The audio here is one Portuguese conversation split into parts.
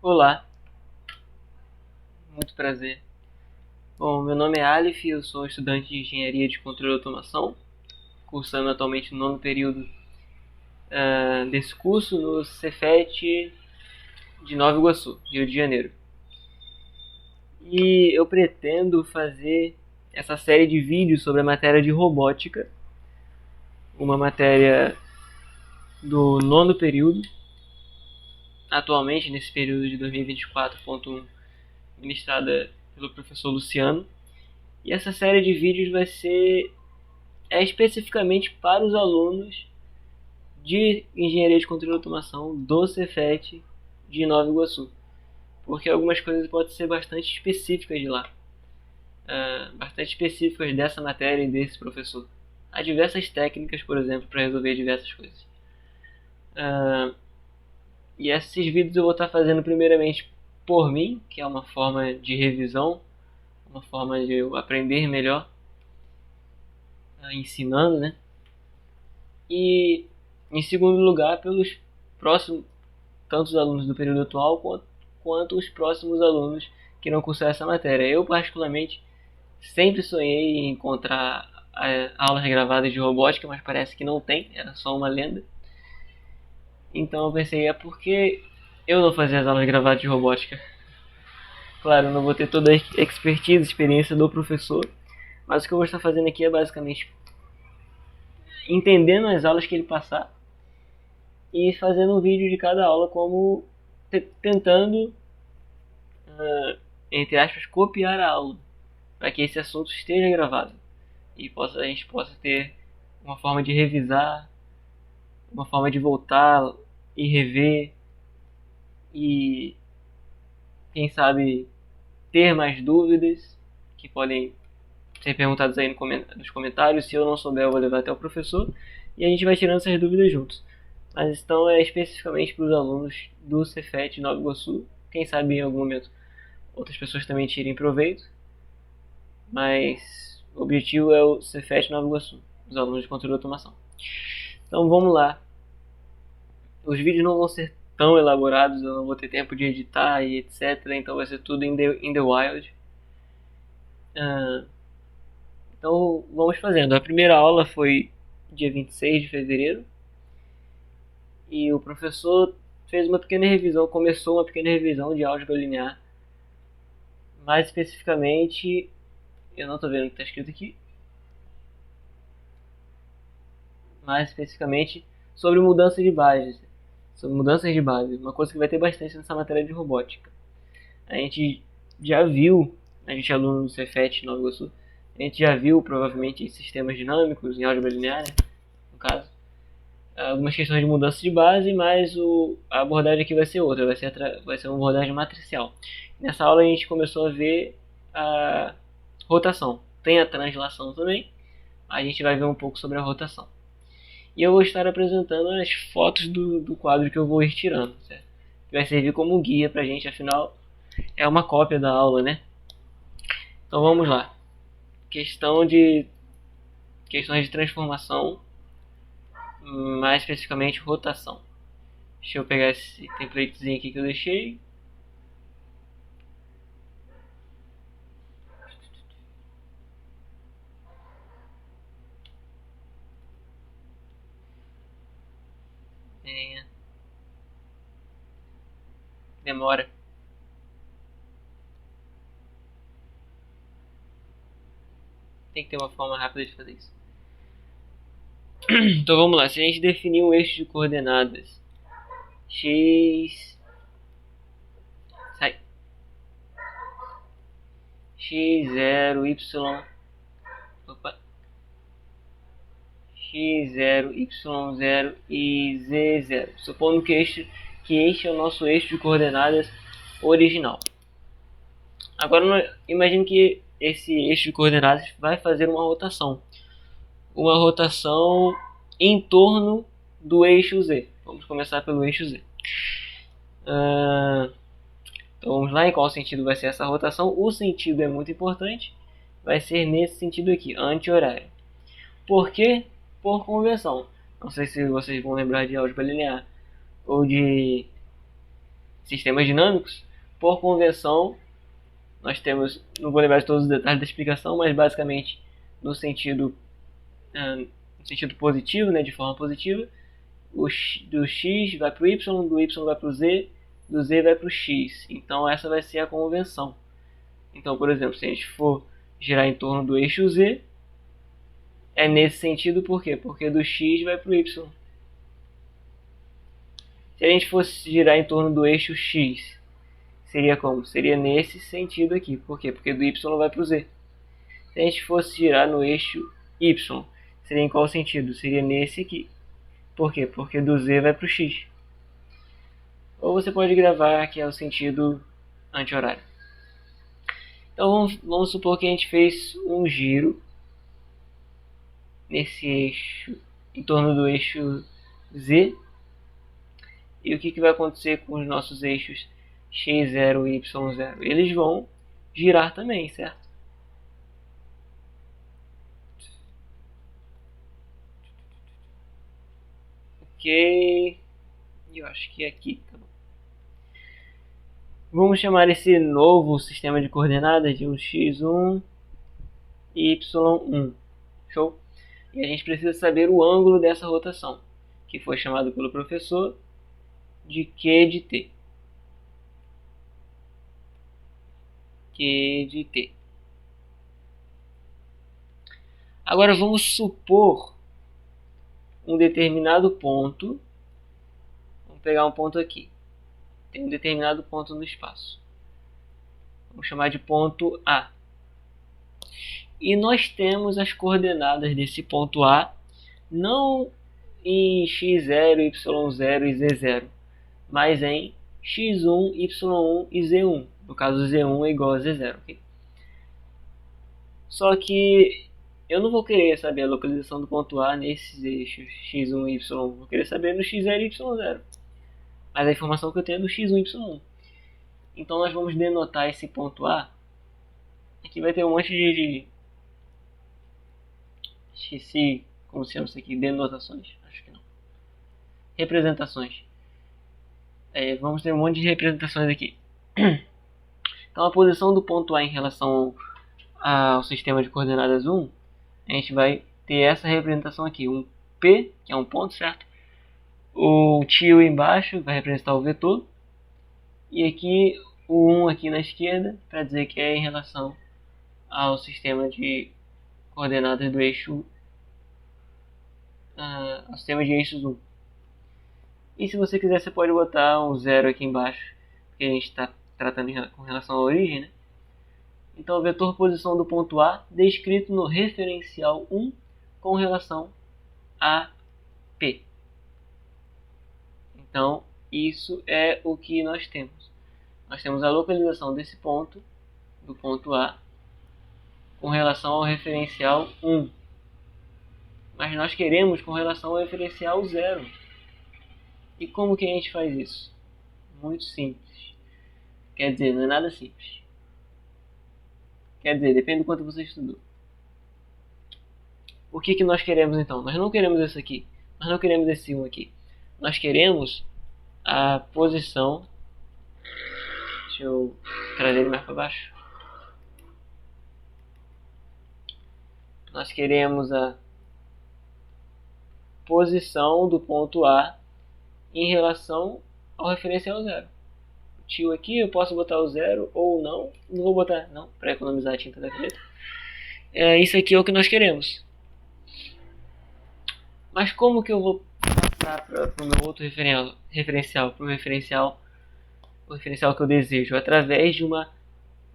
Olá, muito prazer. Bom, meu nome é Aleph, eu sou estudante de Engenharia de Controle e Automação, cursando atualmente o nono período desse curso no Cefet de Nova Iguaçu, Rio de Janeiro. E eu pretendo fazer essa série de vídeos sobre a matéria de robótica, uma matéria do nono período, atualmente nesse período de 2024.1, ministrada pelo professor Luciano. E essa série de vídeos vai ser especificamente para os alunos de Engenharia de Controle e Automação do Cefet de Nova Iguaçu, porque algumas coisas podem ser bastante específicas de lá, bastante específicas dessa matéria e desse professor. Há diversas técnicas, por exemplo, para resolver diversas coisas. E esses vídeos eu vou estar fazendo primeiramente por mim, que é uma forma de revisão, uma forma de eu aprender melhor, ensinando, né? E em segundo lugar, pelos próximos, tanto os alunos do período atual quanto os próximos alunos que irão cursar essa matéria. Eu, particularmente, sempre sonhei em encontrar aulas gravadas de robótica, mas parece que não tem, era só uma lenda. Então eu pensei, é porque eu não fazia as aulas gravadas de robótica. Claro, eu não vou ter toda a expertise, experiência do professor, mas o que eu vou estar fazendo aqui é basicamente entendendo as aulas que ele passar e fazendo um vídeo de cada aula, como tentando, entre aspas, copiar a aula, para que esse assunto esteja gravado e a gente possa ter uma forma de revisar, uma forma de voltar e rever e, quem sabe, ter mais dúvidas que podem ser perguntadas aí nos comentários. Se eu não souber, eu vou levar até o professor e a gente vai tirando essas dúvidas juntos. Mas então é especificamente para os alunos do Cefet Nova Iguaçu. Quem sabe em algum momento outras pessoas também tirem proveito, mas o objetivo é o Cefet Nova Iguaçu, os alunos de controle de automação. Então vamos lá. Os vídeos não vão ser tão elaborados, eu não vou ter tempo de editar e etc. Então vai ser tudo in the wild. Então vamos fazendo. A primeira aula foi dia 26 de fevereiro. E o professor fez uma pequena revisão, começou uma pequena revisão de álgebra linear. Mais especificamente, eu não estou vendo o que está escrito aqui. Mais especificamente sobre mudança de bases. Sobre mudanças de base, uma coisa que vai ter bastante nessa matéria de robótica. A gente já viu, a gente é aluno do Cefet Nova Iguaçu, a gente já viu provavelmente em sistemas dinâmicos, em álgebra linear, né, no caso, algumas questões de mudança de base, mas a abordagem aqui vai ser outra, vai ser uma abordagem matricial. Nessa aula a gente começou a ver a rotação, tem a translação também, a gente vai ver um pouco sobre a rotação. E eu vou estar apresentando as fotos do quadro que eu vou ir tirando, certo? Vai servir como guia pra gente, afinal é uma cópia da aula, né? Então vamos lá. Questões de transformação, mais especificamente rotação. Deixa eu pegar esse templatezinho aqui que eu deixei. Demora. Tem que ter uma forma rápida de fazer isso. Então vamos lá. Se a gente definir um eixo de coordenadas x, sai, x0, y, opa, x0, y0 e z0. Supondo que este é o nosso eixo de coordenadas original. Agora imagine que esse eixo de coordenadas vai fazer uma rotação. Uma rotação em torno do eixo Z. Vamos começar pelo eixo Z. Então vamos lá, em qual sentido vai ser essa rotação? O sentido é muito importante. Vai ser nesse sentido aqui, anti-horário. Por quê? Por convenção. Não sei se vocês vão lembrar de álgebra linear ou de sistemas dinâmicos, por convenção, nós temos, não vou lembrar de todos os detalhes da explicação, mas basicamente no sentido positivo, né, de forma positiva, do x vai para o y, do y vai para o z, do z vai para o x. Então essa vai ser a convenção. Então, por exemplo, se a gente for girar em torno do eixo z, é nesse sentido, por quê? Porque do x vai para o y. Se a gente fosse girar em torno do eixo x, seria como? Seria nesse sentido aqui. Por quê? Porque do y vai para o z. Se a gente fosse girar no eixo y, seria em qual sentido? Seria nesse aqui. Por quê? Porque do z vai para o x. Ou você pode gravar que é o sentido anti-horário. Então vamos supor que a gente fez um giro nesse eixo, em torno do eixo z. E o que vai acontecer com os nossos eixos x0 e y0? Eles vão girar também, certo? Ok. Eu acho que é aqui, tá bom. Vamos chamar esse novo sistema de coordenadas de um x1 e y1. Show? E a gente precisa saber o ângulo dessa rotação, que foi chamado pelo professor de Q de t. Q de t. Agora vamos supor um determinado ponto. Vamos pegar um ponto aqui. Tem um determinado ponto no espaço. Vamos chamar de ponto A. E nós temos as coordenadas desse ponto A, não em x0, y0 e z0, mas em x1, y1 e z1. No caso, z1 é igual a z0. Okay? Só que eu não vou querer saber a localização do ponto A nesses eixos x1 e y1. Vou querer saber no x0 e y0. Mas a informação que eu tenho é do x1 e y1. Então nós vamos denotar esse ponto A. Aqui vai ter um monte de esqueci como se chama isso aqui, denotações, acho que não. Representações. Vamos ter um monte de representações aqui. Então a posição do ponto A em relação ao sistema de coordenadas 1, a gente vai ter essa representação aqui, um P, que é um ponto, certo? O tio embaixo vai representar o vetor. E aqui o 1 aqui na esquerda, para dizer que é em relação ao sistema de coordenadas do eixo, ao sistema de eixos 1. E se você quiser, você pode botar um 0 aqui embaixo, porque a gente está tratando com relação à origem, né? Então, o vetor posição do ponto A descrito no referencial 1 com relação a P. Então, isso é o que nós temos. Nós temos a localização desse ponto, do ponto A, com relação ao referencial 1. Mas nós queremos com relação ao referencial 0. E como que a gente faz isso? Muito simples. Quer dizer, não é nada simples. Quer dizer, depende do quanto você estudou. O que nós queremos então? Nós não queremos esse aqui. Nós não queremos esse 1 aqui. Nós queremos a posição. Deixa eu trazer ele mais para baixo. Nós queremos a posição do ponto A em relação ao referencial 0. O tio aqui eu posso botar o 0 ou não. Não vou botar não, para economizar a tinta da caneta. Isso aqui é o que nós queremos. Mas como que eu vou passar para o meu outro referencial, para o referencial que eu desejo? Através de uma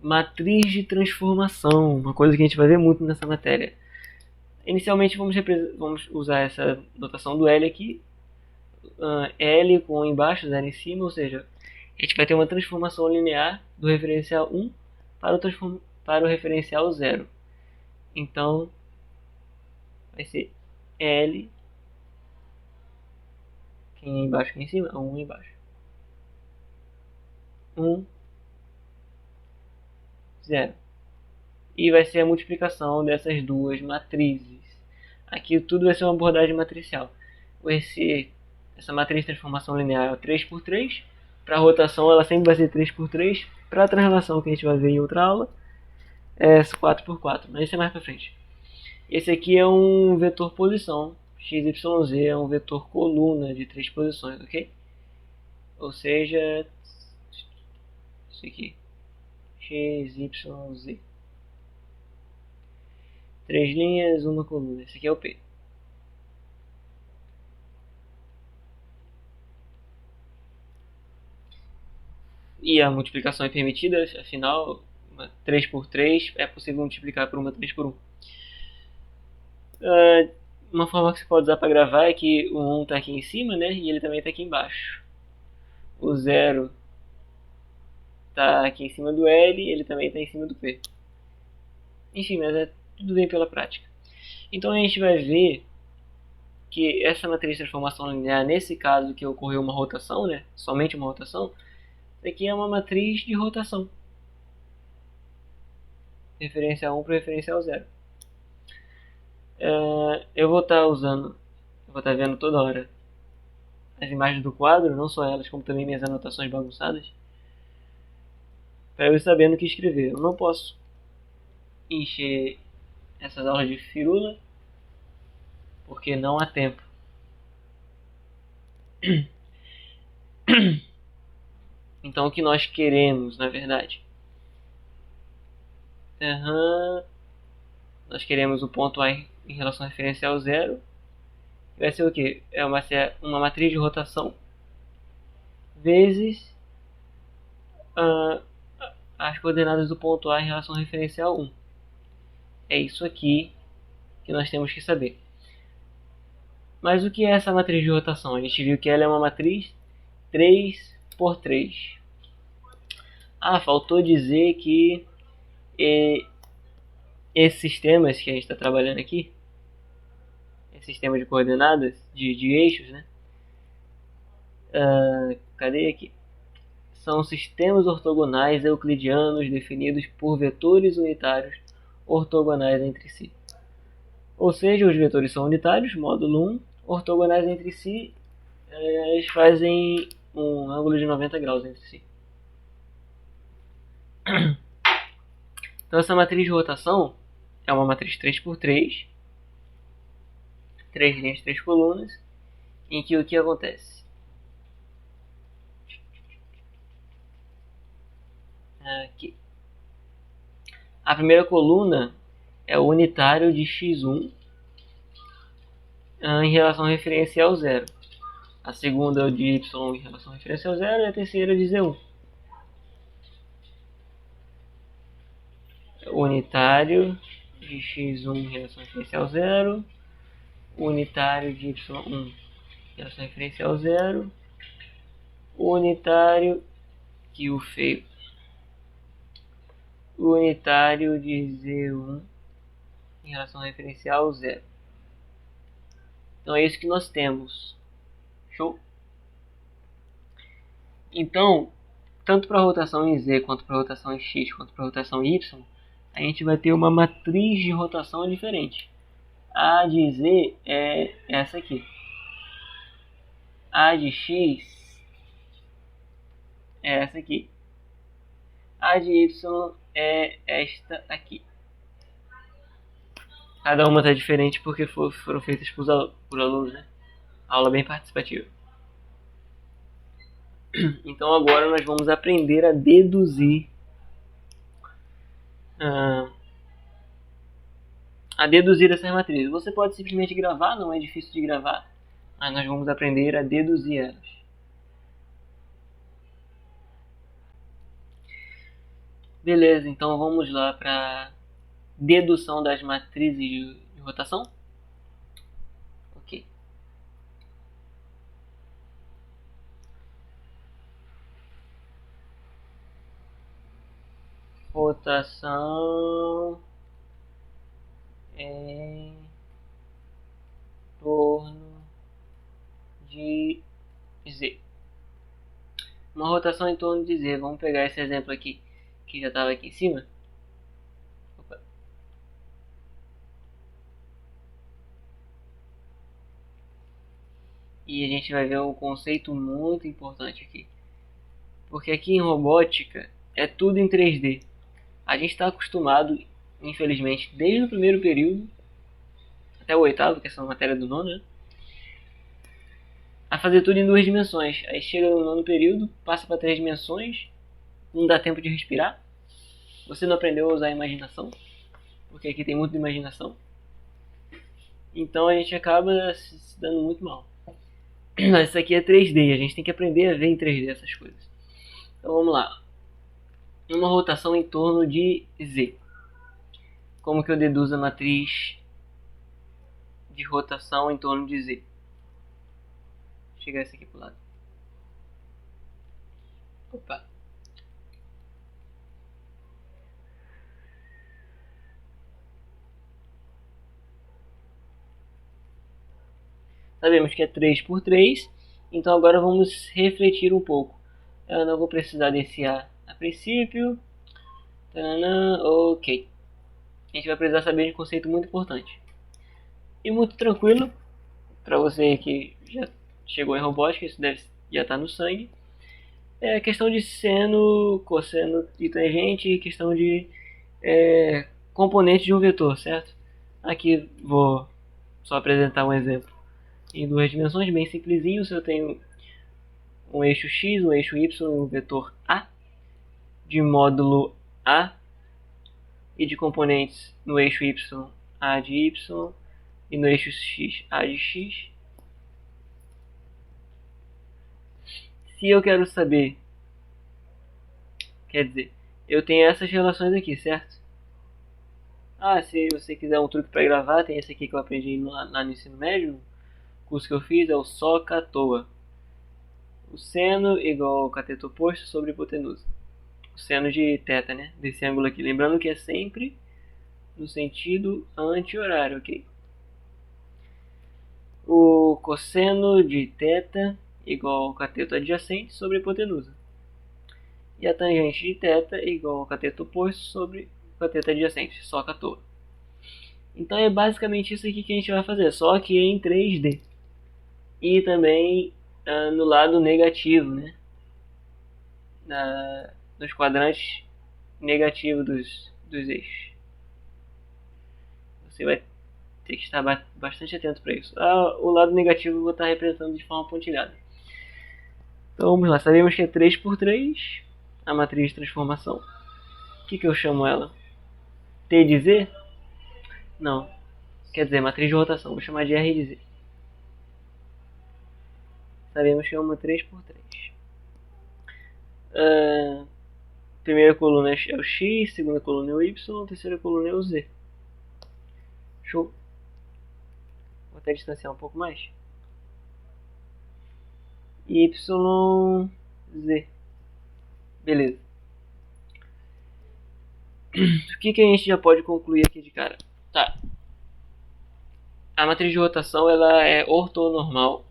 matriz de transformação, uma coisa que a gente vai ver muito nessa matéria. Inicialmente vamos usar essa notação do L aqui, L com 1 embaixo, 0 em cima, ou seja, a gente vai ter uma transformação linear do referencial 1 para o referencial 0. Então, vai ser L, quem é embaixo, quem é em cima, 1 embaixo. 1, 0. E vai ser a multiplicação dessas duas matrizes. Aqui tudo vai ser uma abordagem matricial. Essa matriz de transformação linear é o 3 por 3, Para rotação ela sempre vai ser 3x3. Para translação, que a gente vai ver em outra aula, é 4x4, mas isso é mais para frente. Esse aqui é um vetor posição, XYZ é um vetor coluna de 3 posições, ok? Ou seja, isso aqui, XYZ. 3 linhas, uma coluna. Esse aqui é o P. E a multiplicação é permitida, afinal, 3 por 3 é possível multiplicar por uma 3 por 1. Uma forma que você pode usar para gravar é que o 1 está aqui em cima, né? E ele também está aqui embaixo. O 0 está aqui em cima do L e ele também está em cima do P. Enfim, mas é tudo bem pela prática. Então a gente vai ver que essa matriz de transformação linear, nesse caso que ocorreu uma rotação, né? Somente uma rotação, isso aqui é uma matriz de rotação. Referencial 1 para referencial 0. Eu vou estar vendo toda hora as imagens do quadro, não só elas, como também minhas anotações bagunçadas, para eu ir sabendo o que escrever. Eu não posso encher essas aulas de firula, porque não há tempo. Então o que nós queremos, na verdade? Nós queremos o ponto A em relação referencial 0. Vai ser o que? É uma matriz de rotação vezes as coordenadas do ponto A em relação referencial 1. É isso aqui que nós temos que saber. Mas o que é essa matriz de rotação? A gente viu que ela é uma matriz 3 por 3. Faltou dizer que esses sistemas que a gente está trabalhando aqui, esse sistema de coordenadas, de eixos, né? Cadê aqui? São sistemas ortogonais euclidianos definidos por vetores unitários ortogonais entre si. Ou seja, os vetores são unitários, módulo 1, ortogonais entre si, eles fazem um ângulo de 90 graus entre si. Então essa matriz de rotação é uma matriz 3x3, 3 linhas, 3 colunas, em que o que acontece? Aqui. A primeira coluna é o unitário de x1 em relação referencial 0. A segunda é o de y em relação referencial 0 e a terceira é de z1. Unitário de x1 em relação referencial 0, unitário de y1 em relação referencial 0, unitário que o feio, unitário de z1 em relação referencial 0. Então é isso que nós temos. Show? Então, tanto para a rotação em z, quanto para a rotação em x, quanto para a rotação em y, a gente vai ter uma matriz de rotação diferente. A de z é essa aqui. A de x é essa aqui. A de y é esta aqui. Cada uma está diferente porque foram feitas por alunos, né? Aula bem participativa. Então agora nós vamos aprender a deduzir essas matrizes. Você pode simplesmente gravar, não é difícil de gravar, mas nós vamos aprender a deduzir elas. Beleza, então vamos lá para dedução das matrizes de rotação. Ok. Rotação em torno de Z. Uma rotação em torno de Z. Vamos pegar esse exemplo aqui, que já estava aqui em cima. Opa. E a gente vai ver um conceito muito importante aqui. Porque aqui em robótica é tudo em 3D. A gente está acostumado, infelizmente, desde o primeiro período até o oitavo, que é essa matéria do nono, né? A fazer tudo em 2 dimensões. Aí chega no nono período, passa para 3 dimensões, não dá tempo de respirar. Você não aprendeu a usar a imaginação, porque aqui tem muita imaginação. Então a gente acaba se dando muito mal. Mas isso aqui é 3D, a gente tem que aprender a ver em 3D essas coisas. Então vamos lá. Uma rotação em torno de Z. Como que eu deduzo a matriz de rotação em torno de Z? Vou chegar esse aqui pro lado. Opa. Sabemos que é 3 por 3, então agora vamos refletir um pouco. Eu não vou precisar desse A a princípio. Tanana, ok. A gente vai precisar saber de um conceito muito importante. E muito tranquilo, para você que já chegou em robótica, isso deve já estar no sangue. É questão de seno, cosseno e tangente, e questão de componente de um vetor, certo? Aqui vou só apresentar um exemplo em 2 dimensões, bem simplesinho. Se eu tenho um eixo x, um eixo y e um vetor A, de módulo A e de componentes no eixo y A de y e no eixo x A de x. Se eu quero saber, quer dizer, eu tenho essas relações aqui, certo? Se você quiser um truque para gravar, tem esse aqui que eu aprendi lá no ensino médio, no curso que eu fiz, é o soca à toa. O seno igual ao cateto oposto sobre hipotenusa. O seno de θ, né? Desse ângulo aqui. Lembrando que é sempre no sentido anti-horário, ok? O cosseno de θ igual ao cateto adjacente sobre hipotenusa. E a tangente de θ igual ao cateto oposto sobre o cateto adjacente, soca à toa. Então é basicamente isso aqui que a gente vai fazer, só que em 3D. E também no lado negativo, né? Nos quadrantes negativos dos eixos. Você vai ter que estar bastante atento para isso. O lado negativo eu vou estar representando de forma pontilhada. Então vamos lá, sabemos que é 3 por 3 a matriz de transformação. O que eu chamo ela? T de Z? Não. Quer dizer, matriz de rotação. Vou chamar de R de Z. Sabemos que é uma 3 por 3. Primeira coluna é o X, segunda coluna é o Y, terceira coluna é o Z. Show. Vou até distanciar um pouco mais. YZ. Beleza. O que a gente já pode concluir aqui de cara? Tá. A matriz de rotação ela é ortonormal,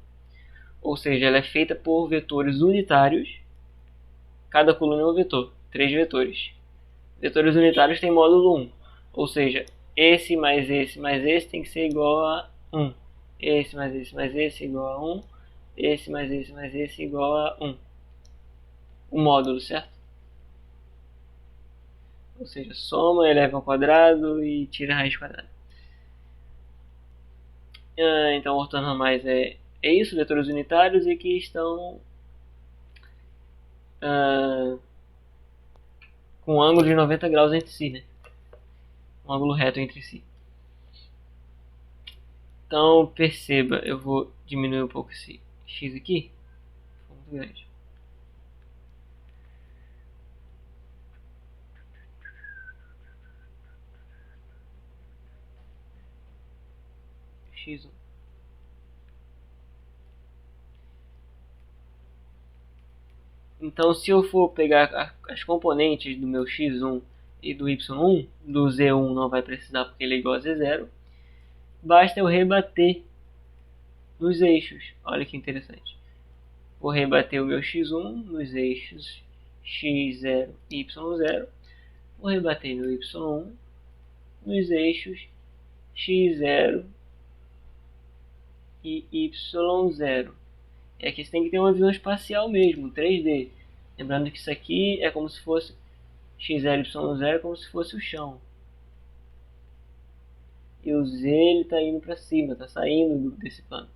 ou seja, ela é feita por vetores unitários. Cada coluna é um vetor, 3 vetores. Vetores unitários têm módulo 1, ou seja, esse mais esse mais esse tem que ser igual a 1. Esse mais esse mais esse igual a 1. Esse mais esse mais esse igual a 1. O módulo, certo? Ou seja, soma, eleva ao quadrado e tira a raiz quadrada. Então, ortonormais é isso, vetores unitários e que estão com um ângulo de 90 graus entre si, né? Um ângulo reto entre si. Então, perceba, eu vou diminuir um pouco esse x aqui. Ficou muito grande. X1. Então, se eu for pegar as componentes do meu x1 e do y1, do z1 não vai precisar porque ele é igual a z0, basta eu rebater nos eixos. Olha que interessante. Vou rebater o meu x1 nos eixos x0 e y0. Vou rebater meu y1 nos eixos x0 e y0. É que você tem que ter uma visão espacial mesmo, 3D. Lembrando que isso aqui é como se fosse x0, y0, é como se fosse o chão. E o z ele está indo para cima, está saindo desse plano.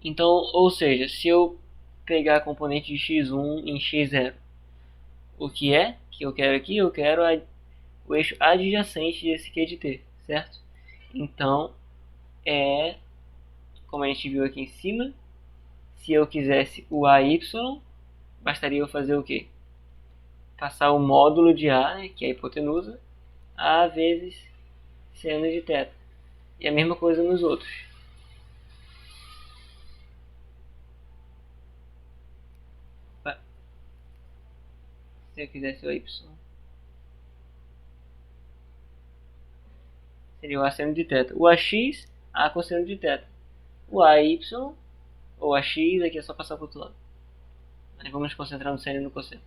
Então, ou seja, se eu pegar a componente de x1 em x0, o que é que eu quero aqui? Eu quero o eixo adjacente desse q de t, certo? Então, como a gente viu aqui em cima, se eu quisesse o AY, bastaria eu fazer o quê? Passar o módulo de A, que é a hipotenusa, A vezes seno de θ. E a mesma coisa nos outros. Se eu quisesse o Y, seria o A seno de θ. O AX, A cosseno de θ. O AY, ou AX, aqui é só passar para o outro lado. Mas vamos nos concentrar no seno e no cosseno.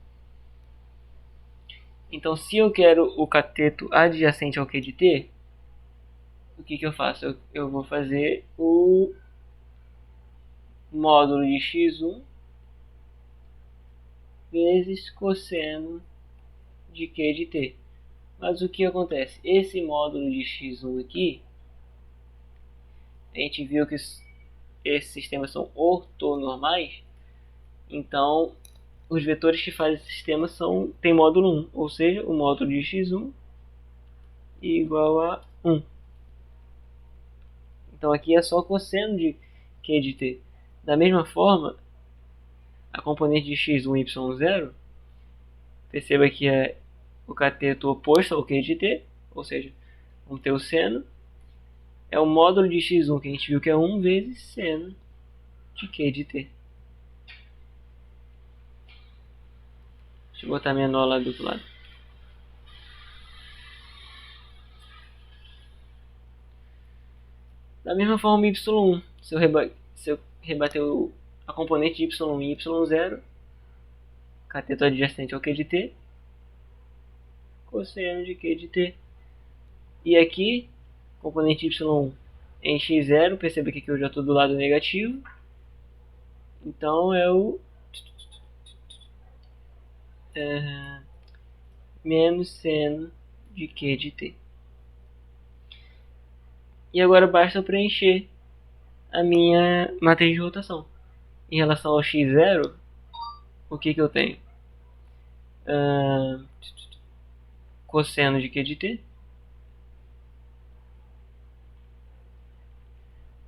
Então, se eu quero o cateto adjacente ao Q de T, o que eu faço? Eu vou fazer o módulo de x1 vezes cosseno de Q de T. Mas o que acontece? Esse módulo de x1 aqui, a gente viu que esses sistemas são ortonormais, então os vetores que fazem esse sistema tem módulo 1, ou seja, o módulo de x1 igual a 1. Então aqui é só cosseno de Q de T. Da mesma forma, a componente de x1 e y0, perceba que é o cateto oposto ao Q de T, ou seja, vamos ter o seno, é o módulo de x1 que a gente viu que é 1 vezes seno de Q de T. Deixa eu botar minha nó lá do outro lado. Da mesma forma, y1, se eu rebater a componente de y1 e y0, cateto adjacente ao Q de T, cosseno de Q de T. E aqui, componente y1 em x0, perceba que aqui eu já estou do lado negativo, então é o menos seno de Q de T. E agora basta preencher a minha matriz de rotação. Em relação ao x0, o que eu tenho? Cosseno de Q de T.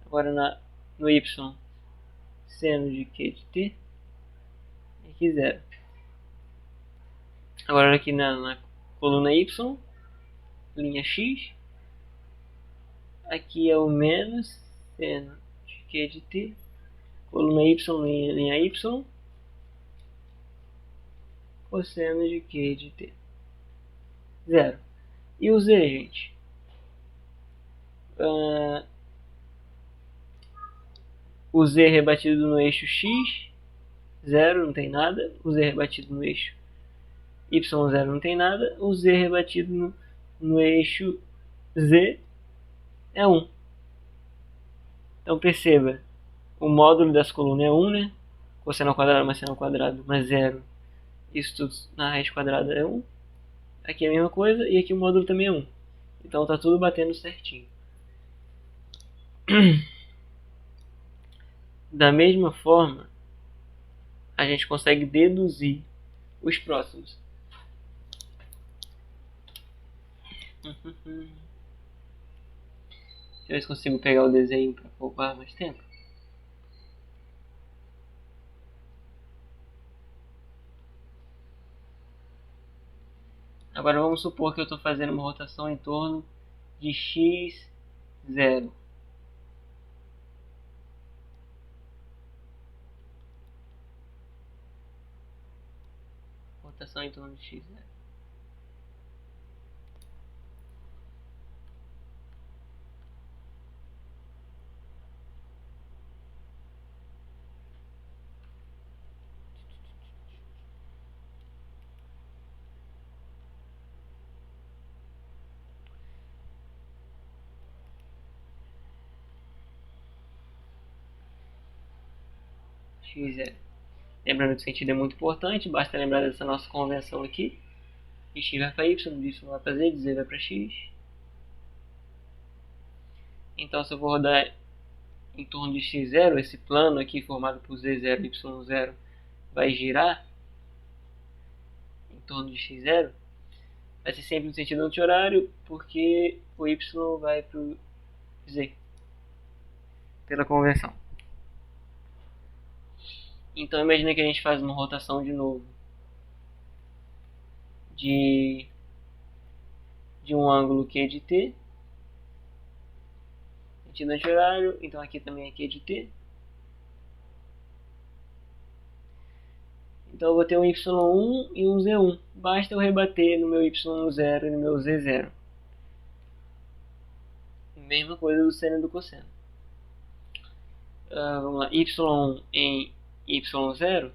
Agora no y, seno de Q de T. E aqui 0. Agora aqui na coluna y, linha x, aqui é o menos seno de Q de T, coluna y, linha y, cosseno de Q de T. 0. E o z, gente? O z rebatido no eixo x, 0, não tem nada. O z rebatido no eixo y0 não tem nada. O z rebatido no eixo z é 1. Então perceba, o módulo dessa coluna é 1, né? Cosseno ao quadrado mais seno ao quadrado mais 0. Isso tudo na raiz quadrada é 1. Aqui é a mesma coisa e aqui o módulo também é 1. Então está tudo batendo certinho. Da mesma forma, a gente consegue deduzir os próximos. Deixa eu ver se consigo pegar o desenho para poupar mais tempo. Agora vamos supor que eu estou fazendo uma rotação em torno de x0. Rotação em torno de x0. x0. Lembrando que o sentido é muito importante, basta lembrar dessa nossa convenção aqui. De x vai para y, de y vai para z, de z vai para x. Então se eu vou rodar em torno de x0, esse plano aqui formado por z0 e y0 vai girar em torno de x0. Vai ser sempre no sentido anti-horário, porque o y vai para o z, pela convenção. Então imagina que a gente faz uma rotação de novo de um ângulo Q de t, sentido anti-horário, então aqui também é Q de t. Então eu vou ter um y1 e um z1. Basta eu rebater no meu y0 e no meu z0. Mesma coisa do seno e do cosseno. Vamos lá, y1 em y0.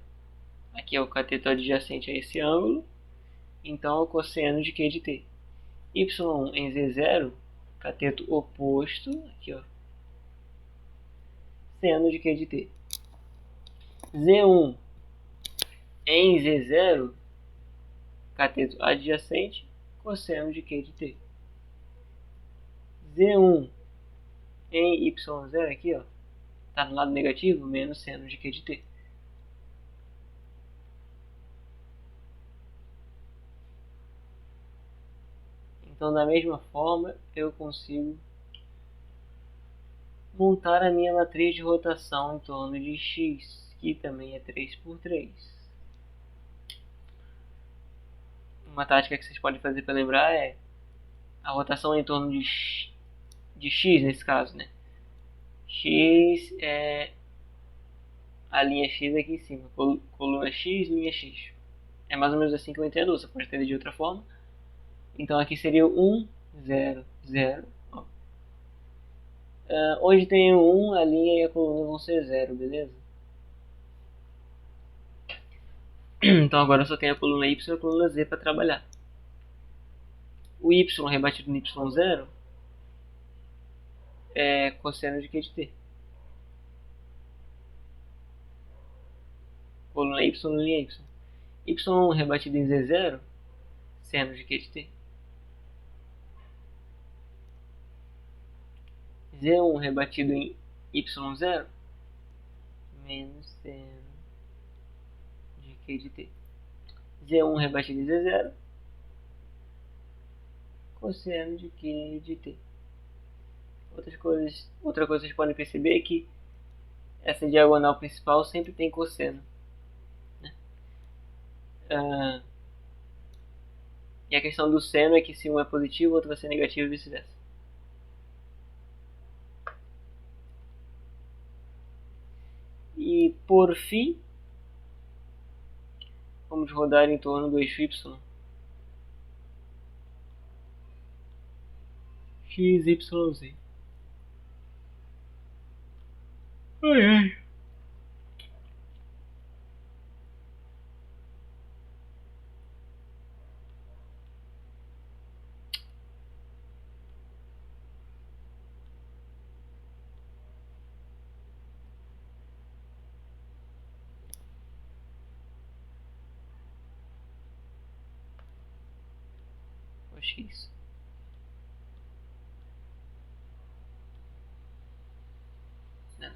Aqui é o cateto adjacente a esse ângulo. Então é o cosseno de Q de t. y1 em z0, cateto oposto. Aqui, ó. Seno de Q de t. z1 em z0, cateto adjacente, cosseno de Q de t. z1 em y0 aqui, ó, tá no lado negativo, menos seno de Q de t. Então, da mesma forma, eu consigo montar a minha matriz de rotação em torno de x, que também é 3×3. Uma tática que vocês podem fazer para lembrar é a rotação em torno de x nesse caso, né? X é a linha x aqui em cima, coluna x, linha x. É mais ou menos assim que eu entendo, você pode entender de outra forma. Então aqui seria 1, 0, 0. Onde tem o 1, a linha e a coluna vão ser 0, beleza? Então agora eu só tenho a coluna y e a coluna z para trabalhar. O y rebatido no y0 é cosseno de Q de t. Coluna y, linha y. y1 rebatido em z0, seno de Q de t. z1 rebatido em y0, menos seno de Q de t. z1 rebatido em z0, cosseno de Q de t. Outra coisa que vocês podem perceber é que essa diagonal principal sempre tem cosseno, né? E a questão do seno é que se um é positivo, o outro vai ser negativo e vice-versa. E por fim, vamos rodar em torno do eixo y. X, Y, Z. Ai, ai. Acho que é isso. Não.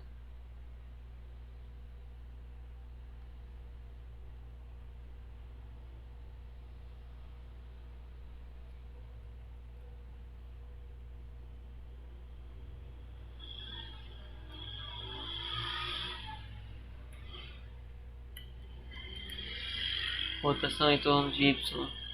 Rotação em torno de Y.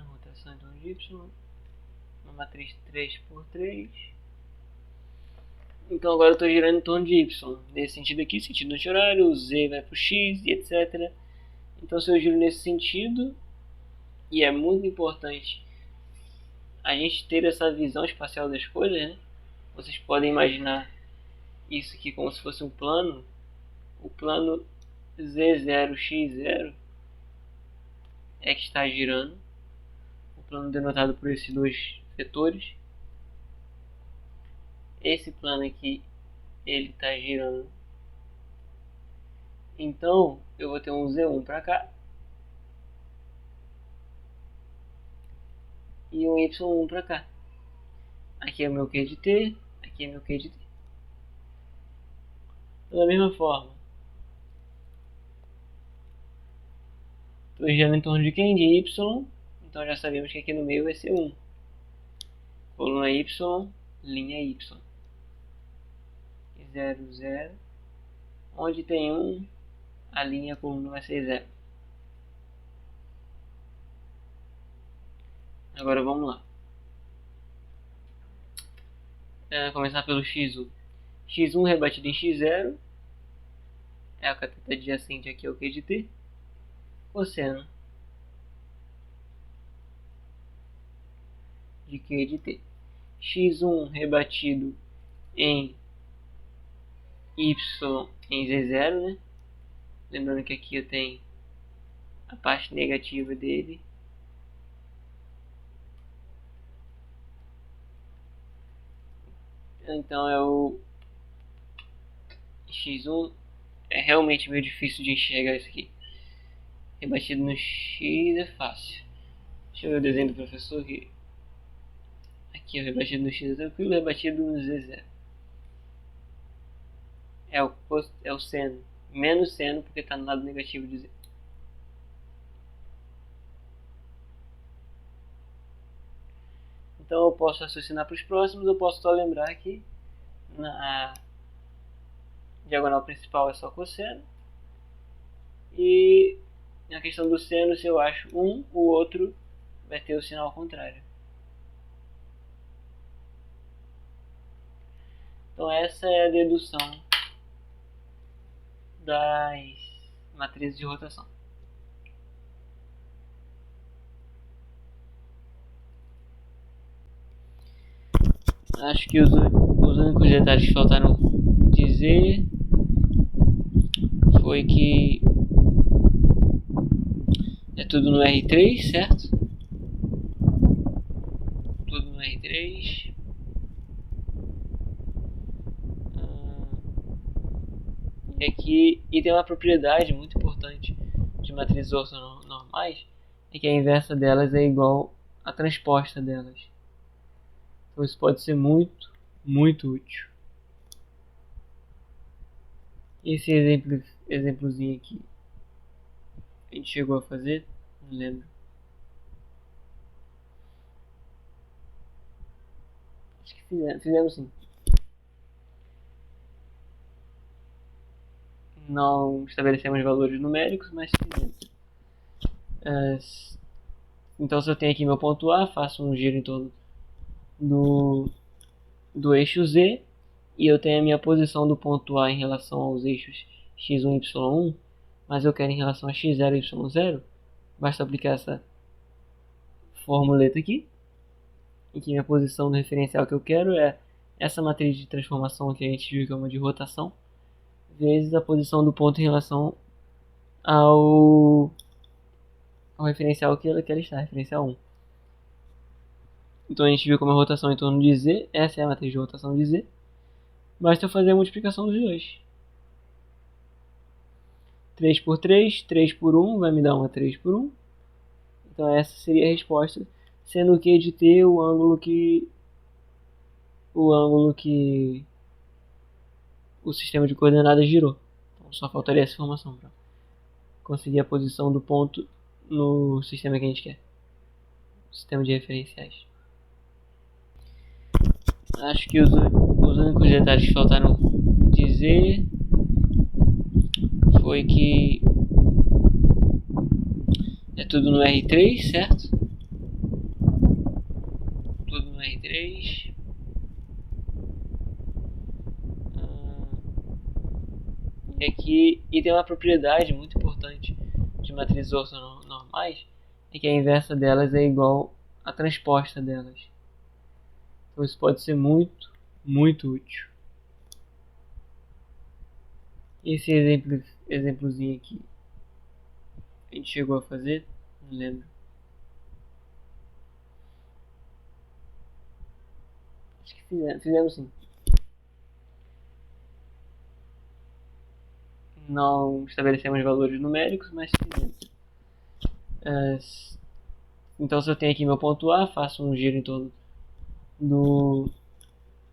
Rotação em torno de Y. Uma matriz 3×3. Então agora eu estou girando em torno de Y. Nesse sentido aqui, sentido anti-horário, o Z vai para o X e etc. Então se eu giro nesse sentido, e é muito importante a gente ter essa visão espacial das coisas, né? Vocês podem imaginar isso aqui como se fosse um plano. O plano Z0, X0 é que está girando. O plano denotado por esses dois vetores. Esse plano aqui, ele está girando. Então, eu vou ter um Z1 para cá. E um Y1 para cá. Aqui é o meu Q de T, aqui é meu Q de T. Da mesma forma, estou girando em torno de quem? De Y. Então já sabemos que aqui no meio vai ser 1. Coluna Y, linha Y. 0, 0. Onde tem 1, a linha, a coluna vai ser 0. Agora vamos lá. Começar pelo x1. x1 rebatido em x0 é a cateta adjacente aqui ao Q de T. Cosseno de Q de T. x1 rebatido em y em z0, né? Lembrando que aqui eu tenho a parte negativa dele. Então é o x1. É realmente meio difícil de enxergar isso aqui. Rebatido no x é fácil. Deixa eu ver o desenho do professor aqui. Aqui o rebatido no x é tranquilo, rebatido no z0. É o seno. Menos seno porque está no lado negativo de z. Então eu posso raciocinar para os próximos. Eu posso só lembrar que na diagonal principal é só cosseno. E na questão do seno, se eu acho um, o outro vai ter o sinal contrário. Então essa é a dedução das matrizes de rotação. Acho que os únicos detalhes que faltaram dizer foi que é tudo no R3, certo? Tudo no R3. E tem uma propriedade muito importante de matrizes ortonormais, é que a inversa delas é igual à transposta delas. Então isso pode ser muito, muito útil. Esse exemplozinho aqui a gente chegou a fazer, não lembro. Acho que fizemos sim. Não estabelecemos valores numéricos, mas fizemos. Então se eu tenho aqui meu ponto A, faço um giro em torno do eixo Z, e eu tenho a minha posição do ponto A em relação aos eixos x1 e y1, mas eu quero em relação a x0 e y0, basta aplicar essa formuleta aqui, em que minha posição do referencial que eu quero é essa matriz de transformação que a gente viu que é uma de rotação, vezes a posição do ponto em relação ao referencial que ela está, referencial 1. Então a gente viu como a rotação em torno de Z, essa é a matriz de rotação de Z. Basta eu fazer a multiplicação dos dois. 3 por 3, 3 por 1 vai me dar uma 3 por 1. Então essa seria a resposta, sendo que de ter o ângulo que o sistema de coordenadas girou. Então só faltaria essa informação para conseguir a posição do ponto no sistema que a gente quer. Sistema de referenciais. Acho que os únicos detalhes que faltaram dizer foi que é tudo no R3, certo? Tudo no R3. E tem uma propriedade muito importante de matrizes ortonormais, é que a inversa delas é igual à transposta delas. Então isso pode ser muito, muito útil. Esse exemplozinho aqui a gente chegou a fazer, Não lembro. Acho que fizemos sim. Não estabelecemos valores numéricos, mas fizemos. É, então se eu tenho aqui meu ponto A, faço um giro em torno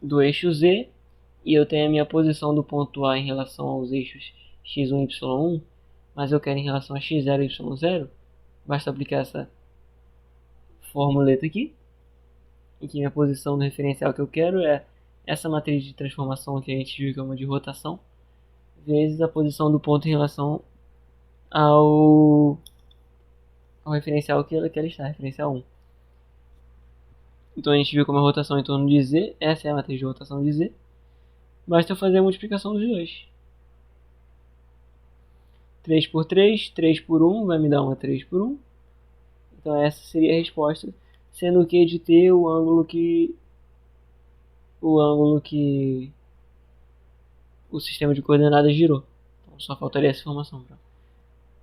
do eixo Z, e eu tenho a minha posição do ponto A em relação aos eixos x1 e y1, mas eu quero em relação a x0 e y0, basta aplicar essa formuleta aqui, em que minha posição do referencial que eu quero é essa matriz de transformação que a gente viu que é uma de rotação, vezes a posição do ponto em relação ao referencial que ela está, referencial 1. Então a gente viu como a rotação em torno de Z, essa é a matriz de rotação de Z, basta eu fazer a multiplicação dos dois. 3 por 3, 3 por 1 vai me dar uma 3 por 1. Então essa seria a resposta, sendo que de ter o ângulo que o sistema de coordenadas girou. Então só faltaria essa informação para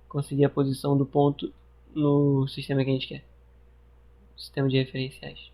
conseguir a posição do ponto no sistema que a gente quer, sistema de referenciais.